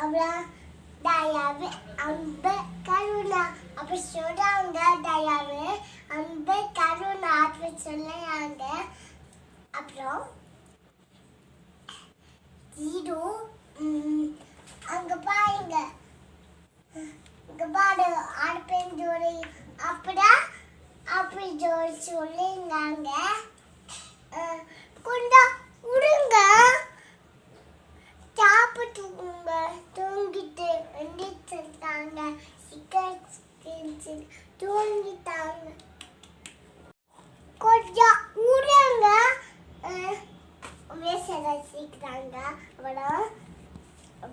அப்புறம் தயாவு அன்பு கருணா அப்படி சொல்றாங்க. தயாவு அன்பு கருணா அப்படி சொல்லுறாங்க. அப்புறம் ஜீரோ அங்க பாருங்க, இங்க பாரு ஆர்பன் ஜோடி அப்புறம் அப்படி ஜோடி சொல்லிருந்தாங்க. கொஞ்சம் விடுங்க, சாப்பிட்டுங்க, தூங்கிட்டு எந்திரிச்சிட்டாங்க, தூங்கிட்டாங்க. கொஞ்சம் விடுங்க, வேச ரசிக்கிறாங்க. அப்புறம்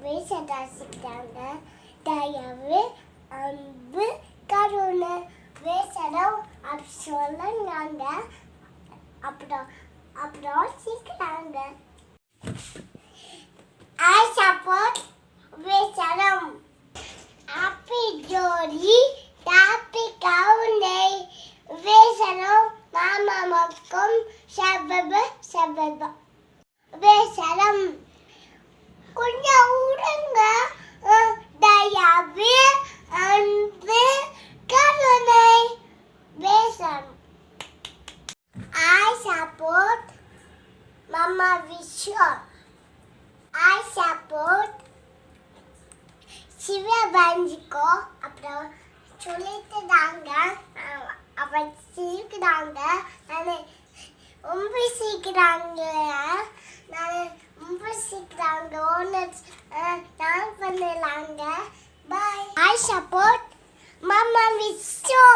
வேச ரசிக்கிறாங்க. தயவு அன்பு கருணை வேசடம் அப்படி சொல்லுங்க. அப்புறம் அப்புறம் சீக்கிராங்க. I support வேசடம். Happy ஜோடி happy கவுண்டை வேசடம் மாமா மக்கும் சபப சபப வேசடம். கொஞ்சம் விடுங்க, தயாவு அன்பு கருணை வேசடம். I support Mama Vishwa. I support Siva பஞ்சிக்கோ. அப்புறம் சொல்லிட்டுதாங்க, அவன் சீக்கிராங்க. நான் ரொம்ப சீக்கிராங்க, நான் ரொம்ப சீக்கிராங்க நான் பண்ணலாங்க. பாய். I support Mama Vishwa.